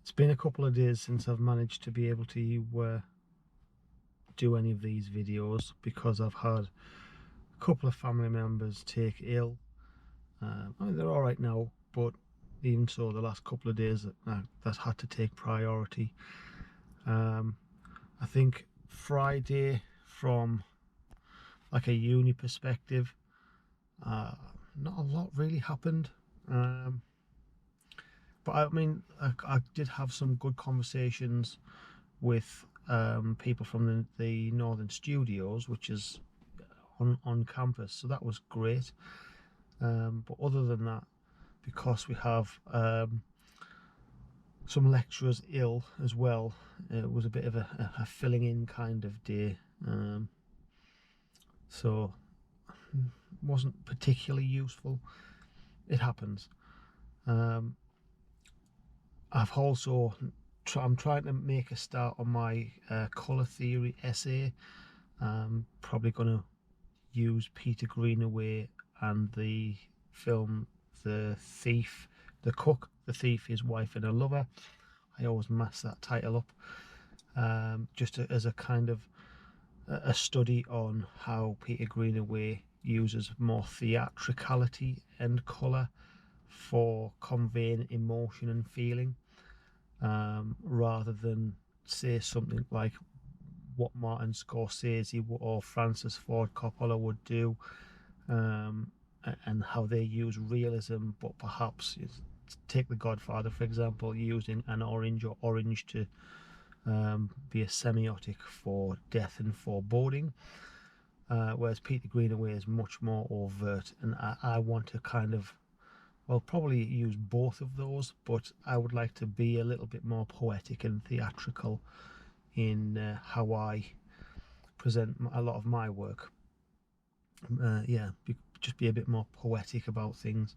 It's been a couple of days since I've managed to be able to do any of these videos because I've had a couple of family members take ill. I mean, they're all right now, but even so, the last couple of days that had to take priority. I think Friday, from like a uni perspective, not a lot really happened. But I mean, I did have some good conversations with people from the Northern Studios, which is on campus, so that was great. But other than that, because we have some lecturers ill as well, it was a bit of a filling in kind of day. So wasn't particularly useful. It happens. I've also I'm trying to make a start on my colour theory essay. I'm probably going to use Peter Greenaway and the film The Thief, The Cook, The Thief, His Wife and a Lover. I always mess that title up. Just as a kind of a study on how Peter Greenaway uses more theatricality and colour for conveying emotion and feeling, rather than say something like what Martin Scorsese or Francis Ford Coppola would do, and how they use realism, but perhaps take The Godfather for example, using an orange or orange to be a semiotic for death and foreboding, whereas Peter Greenaway is much more overt, and I want to kind of, well, probably use both of those, but I would like to be a little bit more poetic and theatrical in how I present a lot of my work. Just be a bit more poetic about things.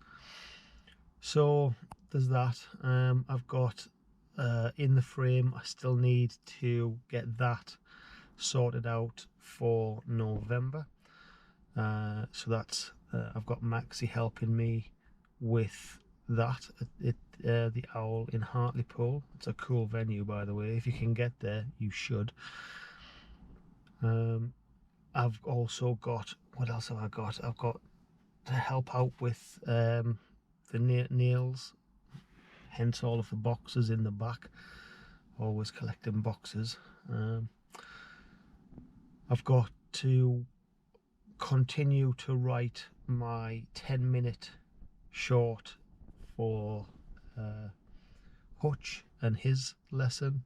So there's that. I've got In the Frame. I still need to get that sorted out for November. So that's I've got Maxi helping me with that at the Owl in Hartlepool. It's a cool venue, by the way. If you can get there, you should. I've also got, what else have I got? I've got to help out with the nails, hence all of the boxes in the back. Always collecting boxes. I've got to continue to write my 10-minute short for Hutch and his lesson.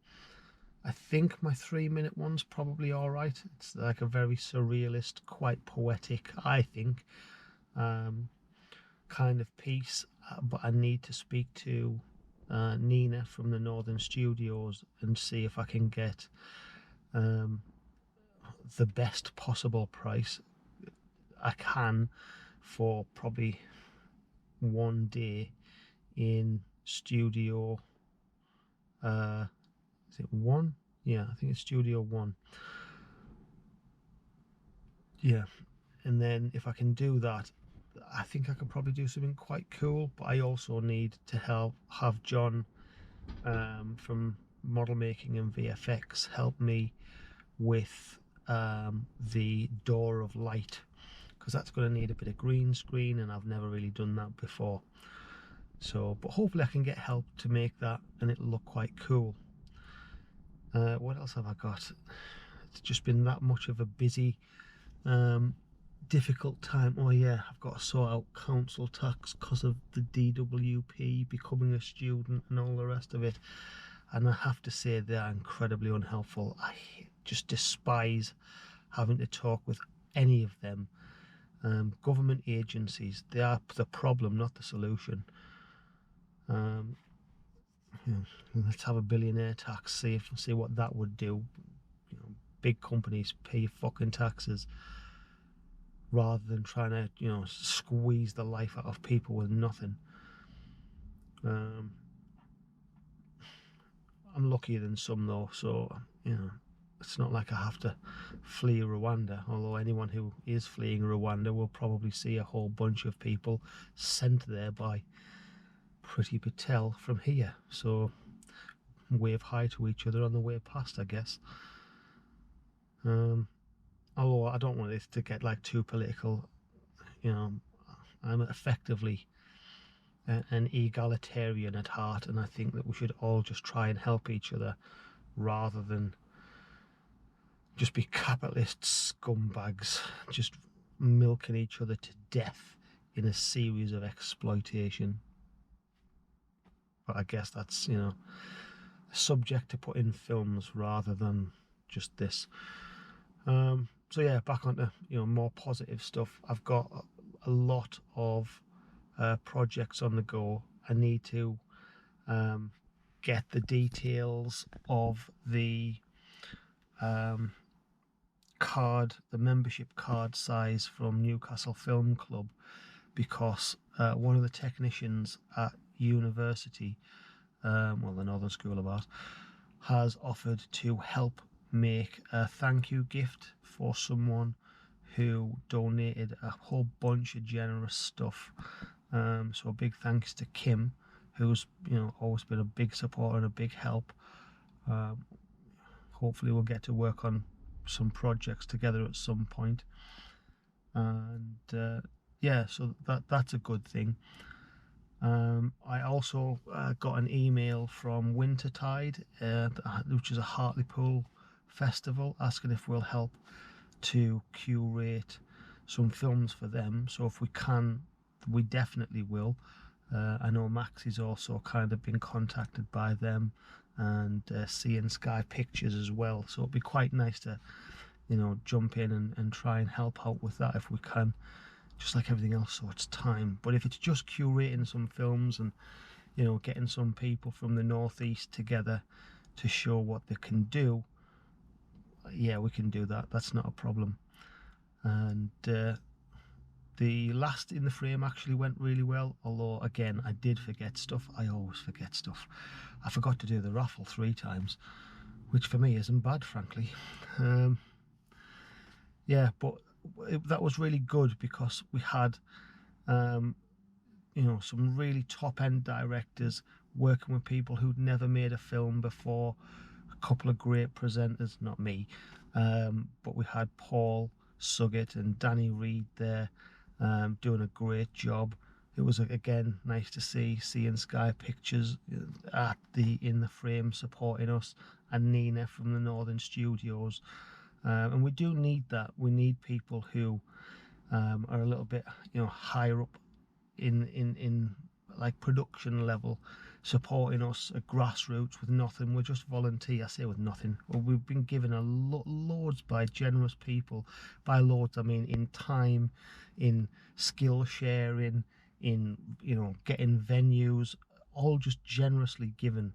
I think my 3-minute one's probably all right. It's like a very surrealist, quite poetic, I think, kind of piece. But I need to speak to Nina from the Northern Studios and see if I can get the best possible price I can for probably one day in Studio is it 1? Yeah, I think it's Studio 1. Yeah, and then if I can do that, I think I could probably do something quite cool. But I also need to have John from Model Making and VFX help me with the Door of Light, because that's going to need a bit of green screen, and I've never really done that before. So, but hopefully I can get help to make that and it'll look quite cool. What else have I got? It's just been that much of a busy, difficult time. Oh yeah, I've got to sort out council tax because of the DWP, becoming a student and all the rest of it. And I have to say they are incredibly unhelpful. I just despise having to talk with any of them. Government agencies, they are the problem, not the solution. Let's have a billionaire tax, see what that would do. Big companies pay your fucking taxes rather than trying to squeeze the life out of people with nothing. I'm luckier than some though, so it's not like I have to flee Rwanda, although anyone who is fleeing Rwanda will probably see a whole bunch of people sent there by Priti Patel from here. So wave hi to each other on the way past, I guess. Although I don't want this to get like too political, you know, I'm effectively an egalitarian at heart, and I think that we should all just try and help each other rather than just be capitalist scumbags, just milking each other to death in a series of exploitation. But I guess that's, subject to put in films rather than just this. So yeah, back onto more positive stuff. I've got a lot of projects on the go. I need to get the details of the the membership card size from Newcastle Film Club, because one of the technicians at university, the Northern School of Art, has offered to help make a thank you gift for someone who donated a whole bunch of generous stuff. So a big thanks to Kim, who's always been a big supporter and a big help. Hopefully we'll get to work on some projects together at some point. And yeah, so that's a good thing. I also got an email from Wintertide, which is a Hartlepool festival, asking if we'll help to curate some films for them. So if we can, we definitely will. I know Max is also kind of been contacted by them, and Sea and Sky Pictures as well. So it'd be quite nice to, jump in and try and help out with that if we can. Just like everything else, so it's time. But if it's just curating some films and getting some people from the northeast together to show what they can do, yeah, we can do that. That's not a problem. And the last in the frame actually went really well, although again I did forget stuff. I always forget stuff. I forgot to do the raffle 3 times, which for me isn't bad, frankly. Yeah, but that was really good because we had some really top end directors working with people who'd never made a film before, a couple of great presenters, not me, but we had Paul Suggett and Danny Reed there, doing a great job. It was again nice to see Sea and Sky Pictures at in the frame supporting us, and Nina from the Northern Studios. And we do need that. We need people who are a little bit higher up in like production level, supporting us at grassroots with nothing. We're just volunteer. I say with nothing. Well, we've been given a loads by generous people. By loads I mean in time, in skill sharing, in getting venues, all just generously given.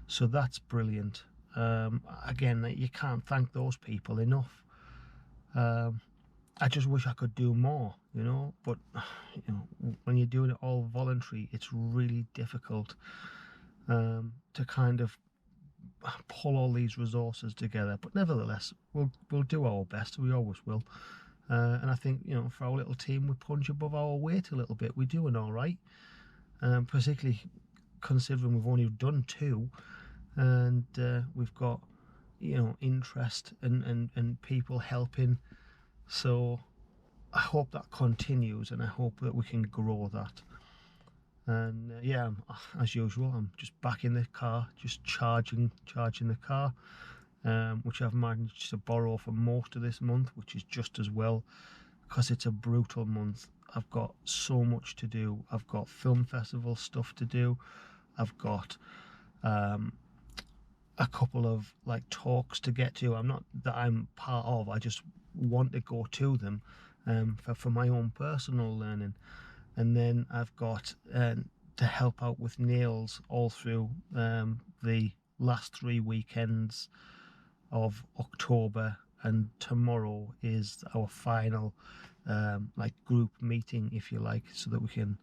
So that's brilliant. Again, you can't thank those people enough. I just wish I could do more, but when you're doing it all voluntary, it's really difficult to kind of pull all these resources together. But nevertheless, we'll do our best. We always will. And I think for our little team, we punch above our weight a little bit. We're doing all right, particularly considering we've only done 2, and we've got interest and people helping. So I hope that continues, and I hope that we can grow that. And yeah, as usual, I'm just back in the car, just charging the car, which I've managed to borrow for most of this month, which is just as well, because it's a brutal month. I've got so much to do. I've got film festival stuff to do. I've got a couple of like talks to get to. I'm not that I'm part of. I just want to go to them for my own personal learning. And then I've got to help out with nails all through the last 3 weekends of October, and tomorrow is our final like group meeting, if you like, so that we can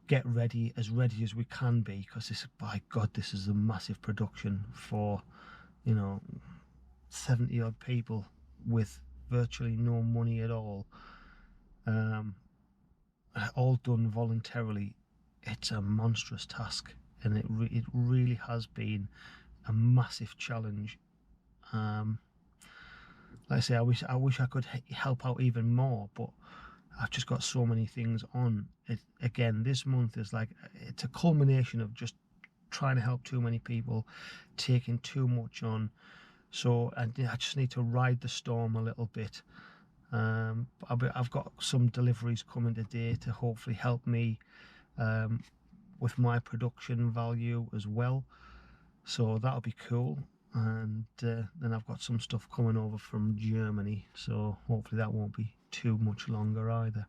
get ready as we can be, because this, by God, this is a massive production for 70 odd people with virtually no money at all done voluntarily. It's a monstrous task, and it really has been a massive challenge. Like I say, I wish I could help out even more, but I've just got so many things on. Again, this month is like, it's a culmination of just trying to help too many people, taking too much on. So I just need to ride the storm a little bit. I've got some deliveries coming today to hopefully help me with my production value as well. So that'll be cool. And then I've got some stuff coming over from Germany, so hopefully that won't be too much longer either.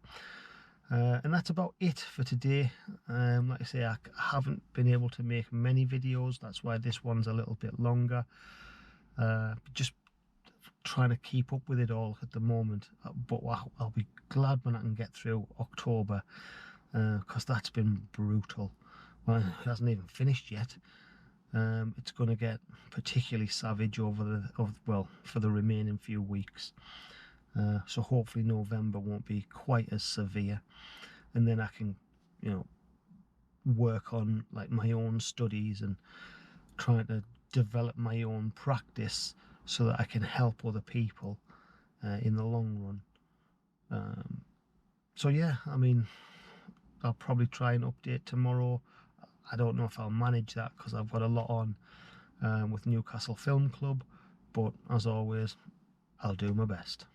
And that's about it for today. Like I say, I haven't been able to make many videos, that's why this one's a little bit longer. Just trying to keep up with it all at the moment, but I'll be glad when I can get through October, because that's been brutal. Well, it hasn't even finished yet. It's going to get particularly savage for the remaining few weeks. So hopefully November won't be quite as severe, and then I can, work on like my own studies and trying to develop my own practice so that I can help other people in the long run. So yeah, I mean, I'll probably try and update tomorrow. I don't know if I'll manage that because I've got a lot on with Newcastle Film Club, but as always, I'll do my best.